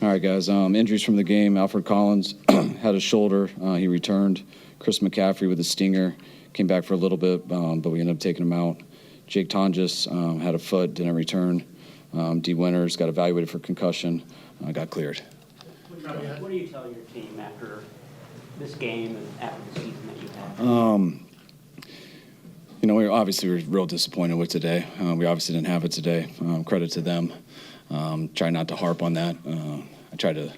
All right, guys. Injuries from the game. Alfred Collins had a shoulder. He returned. Chris McCaffrey with a stinger. Came back for a little bit, but we ended up taking him out. Jake Tonjes had a foot, didn't return. D. Winters got evaluated for concussion, got cleared. What do you tell your team after this game and after the season that you had? We obviously were real disappointed with today. We obviously didn't have it today. Credit to them. Try not to harp on that. I try to,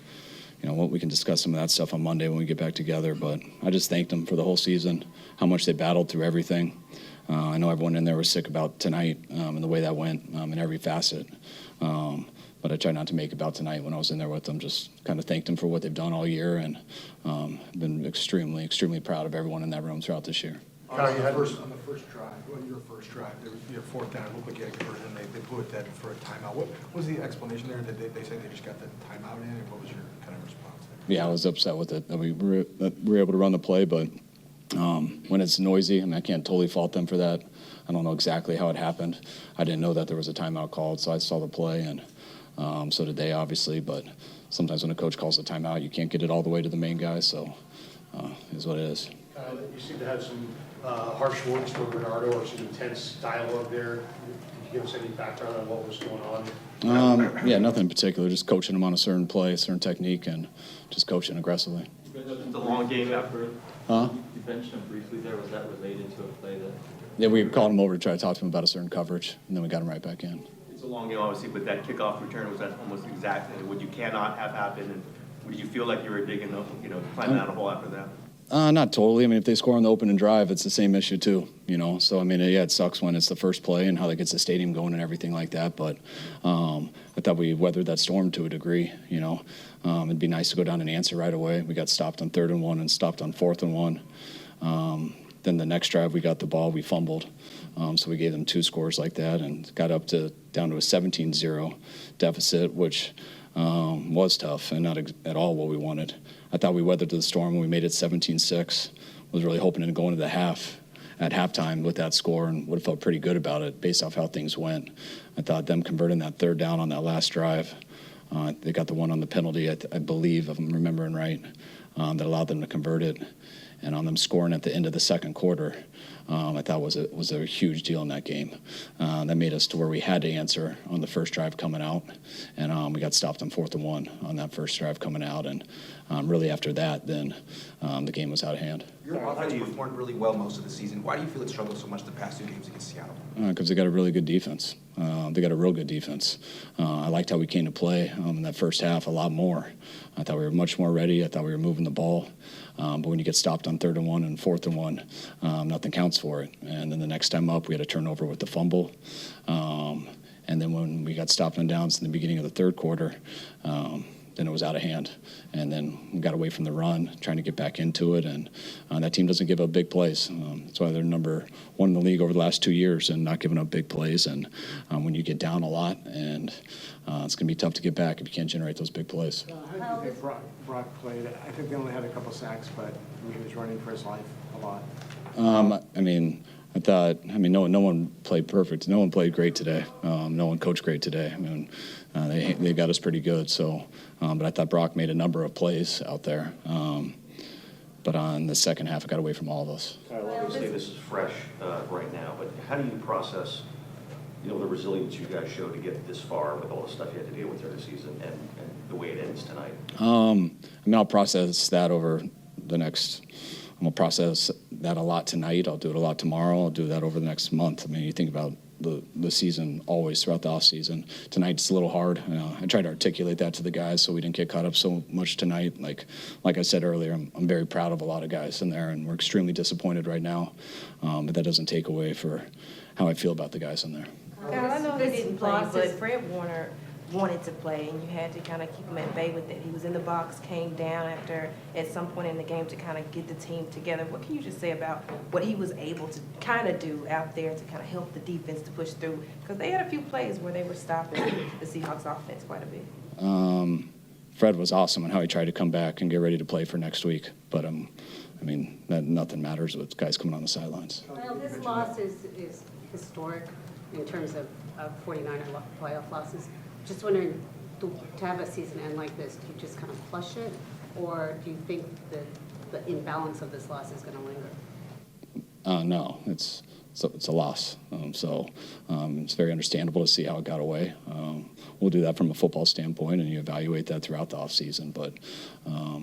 we can discuss some of that stuff on Monday when we get back together. But I just thanked them for the whole season, how much they battled through everything. I know everyone in there was sick about tonight and the way that went in every facet. But I try not to make about tonight when I was in there with them. Just kind of thanked them for what they've done all year, and been extremely, extremely proud of everyone in that room throughout this year. Kyle, you had on the first drive, your first drive, there was your fourth down, it looked like you had converted, and they blew it dead for a timeout. What was the explanation there? Did they say they just got the timeout in, and what was your kind of response there? Yeah, I was upset with it. We were able to run the play, but when it's noisy, I can't totally fault them for that. I don't know exactly how it happened. I didn't know that there was a timeout called, so I saw the play, and so did they, obviously. But sometimes when a coach calls a timeout, you can't get it all the way to the main guy, so it is what it is. You seem to have some harsh words for Bernardo or some intense dialogue there. Could you give us any background on what was going on? Yeah, nothing in particular. Just coaching him on a certain play, a certain technique, and just coaching aggressively. The long game after. Huh? You benched him briefly there. Was that related to a play that? Yeah, we called him over to try to talk to him about a certain coverage, and then we got him right back in. It's a long game, obviously, but that kickoff return, was that almost exactly what you cannot have happen? And did you feel like you were digging up, climbing out a hole after that? Not totally. If they score on the open and drive, it's the same issue too, So, yeah, it sucks when it's the first play and how that gets the stadium going and everything like that. But I thought we weathered that storm to a degree, It'd be nice to go down and answer right away. We got stopped on 3rd and 1 and stopped on 4th and 1. Then the next drive, we got the ball, we fumbled. So we gave them 2 scores like that and got down to a 17-0 deficit, which was tough and not at all what we wanted. I thought we weathered the storm when we made it 17-6. Was really hoping to go into the half at halftime with that score and would have felt pretty good about it based off how things went. I thought them converting that 3rd down on that last drive, they got the one on the penalty, I believe, if I'm remembering right, that allowed them to convert it. And on them scoring at the end of the second quarter, I thought was a huge deal in that game. That made us to where we had to answer on the first drive coming out, and we got stopped on 4th and 1 on that first drive coming out, and really after that, then the game was out of hand. Your offense performed really well most of the season. Why do you feel it struggled so much the past 2 games against Seattle? Because they got a really good defense. They got a real good defense. I liked how we came to play in that first half a lot more. I thought we were much more ready. I thought we were moving the ball. But when you get stopped on 3rd and 1 and 4th and 1, nothing counts for it. And then the next time up, we had a turnover with the fumble. And then when we got stopped on downs in the beginning of the 3rd quarter, then it was out of hand. And then we got away from the run, trying to get back into it. And that team doesn't give up big plays. That's why they're number 1 in the league over the last 2 years and not giving up big plays. And when you get down a lot, and it's going to be tough to get back if you can't generate those big plays. How do you think Brock played? I think they only had a couple sacks, but he was running for his life a lot. I thought, no one played perfect. No one played great today. No one coached great today. They got us pretty good. So, but I thought Brock made a number of plays out there. But on the second half, it got away from all of us. Kyle, obviously this is fresh right now, but how do you process, the resilience you guys showed to get this far with all the stuff you had to deal with during the season and the way it ends tonight? I'll process that over the next. I'm going to process that a lot tonight. I'll do it a lot tomorrow. I'll do that over the next month. You think about the season always throughout the off season. Tonight's a little hard. I tried to articulate that to the guys so we didn't get caught up so much tonight. Like I said earlier, I'm very proud of a lot of guys in there, and we're extremely disappointed right now. But that doesn't take away for how I feel about the guys in there. I know he didn't play, but Fred Warner wanted to play, and you had to kind of keep him at bay with it. He was in the box, came down at some point in the game to kind of get the team together. What can you just say about what he was able to kind of do out there to kind of help the defense to push through? Because they had a few plays where they were stopping the Seahawks offense quite a bit. Fred was awesome in how he tried to come back and get ready to play for next week. But, nothing matters with guys coming on the sidelines. Well, this loss is historic in terms of 49er playoff losses. Just wondering, to have a season end like this, do you just kind of flush it? Or do you think that the imbalance of this loss is going to linger? No, it's a loss. It's very understandable to see how it got away. We'll do that from a football standpoint, and you evaluate that throughout the offseason. But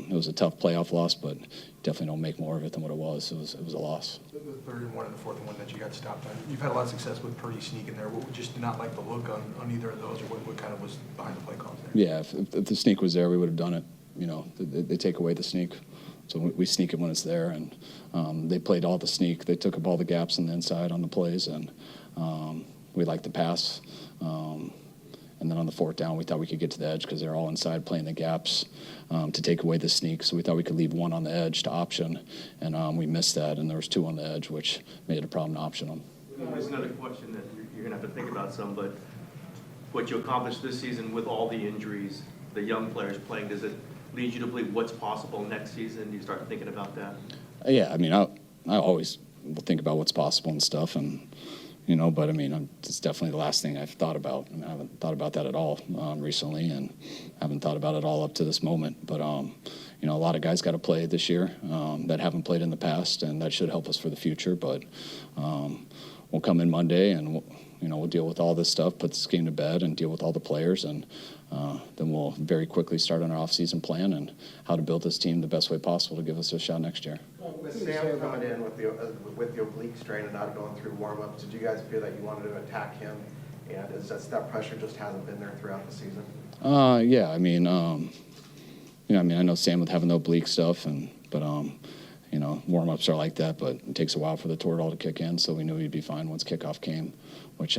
it was a tough playoff loss, but definitely don't make more of it than what it was. It was a loss. The third and one and the fourth and one that you got stopped on, you've had a lot of success with Purdy sneaking there. What, just not like the look on either of those, or what kind of was behind the play calls there? Yeah, if the sneak was there, we would have done it. You know, they take away the sneak. So we sneak it when it's there, and they played all the sneak. They took up all the gaps on the inside on the plays, and we liked the pass. And then on the fourth down, we thought we could get to the edge because they're all inside playing the gaps to take away the sneak. So we thought we could leave one on the edge to option, and we missed that. And there was two on the edge, which made it a problem to option them. There's another question that you're going to have to think about some, but what you accomplished this season with all the injuries, the young players playing, does it lead you to believe what's possible next season? Do you start thinking about that? Yeah, I mean, I always will think about what's possible and stuff, and you know, but I mean, it's definitely the last thing I've thought about. I mean, I haven't thought about that at all recently, and haven't thought about it all up to this moment. But you know, a lot of guys got to play this year that haven't played in the past, and that should help us for the future. But we'll come in Monday, and we'll deal with all this stuff, put this game to bed, and deal with all the players, and then we'll very quickly start on our off-season plan and how to build this team the best way possible to give us a shot next year. With Sam coming in with the oblique strain and not going through warm-ups, did you guys feel that you wanted to attack him? And is that pressure just hasn't been there throughout the season? Yeah, I mean, I know Sam with having the oblique stuff, but warm-ups are like that, but it takes a while for the Toradol to kick in, so we knew he'd be fine once kickoff came, which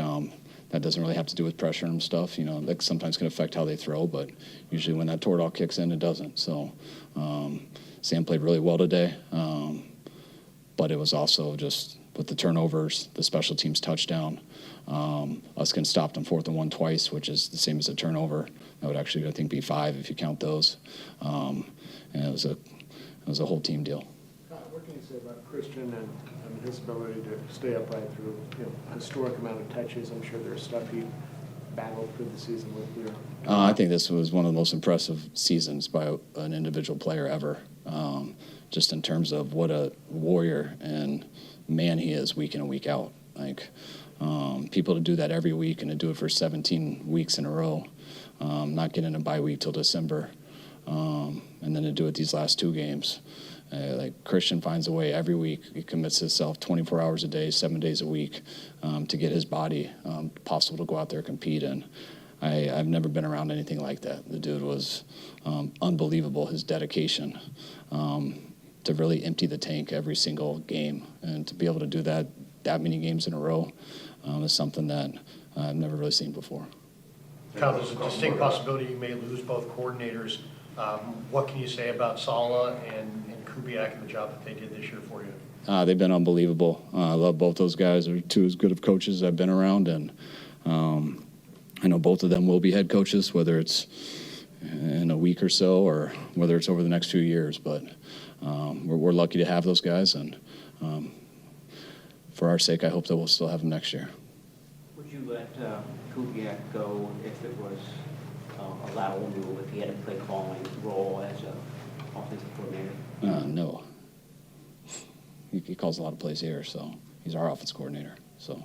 that doesn't really have to do with pressure and stuff. That sometimes can affect how they throw, but usually when that Toradol kicks in, it doesn't. So Sam played really well today, but it was also just with the turnovers, the special teams touchdown, us getting stopped on 4th and 1 twice, which is the same as a turnover. That would actually, I think, be 5 if you count those. And it was a whole team deal. What can you say about Christian and his ability to stay upright through a historic amount of touches? I'm sure there's stuff he battled through the season with you. I think this was one of the most impressive seasons by an individual player ever, just in terms of what a warrior and man he is week in and week out. Like people to do that every week and to do it for 17 weeks in a row, not getting a bye week till December, and then to do it these last 2 games. Like Christian finds a way every week. He commits himself 24 hours a day, 7 days a week, to get his body possible to go out there and compete. And I've never been around anything like that. The dude was unbelievable, his dedication to really empty the tank every single game. And to be able to do that many games in a row is something that I've never really seen before. Kyle, there's a distinct possibility you may lose both coordinators. What can you say about Sala and Kubiak and the job that they did this year for you? They've been unbelievable. I love both those guys. They're 2 as good of coaches I've been around, and I know both of them will be head coaches, whether it's in a week or so or whether it's over the next few years. But we're lucky to have those guys, and for our sake, I hope that we'll still have them next year. Would you let Kubiak go if it was a lateral move, if he had a play calling role as an offensive coordinator? No. He calls a lot of plays here, so he's our offense coordinator. So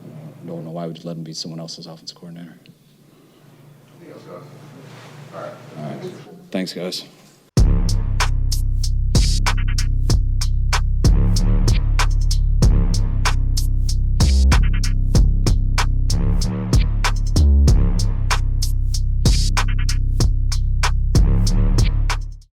I don't know why we'd let him be someone else's offense coordinator. All right. Thanks, guys.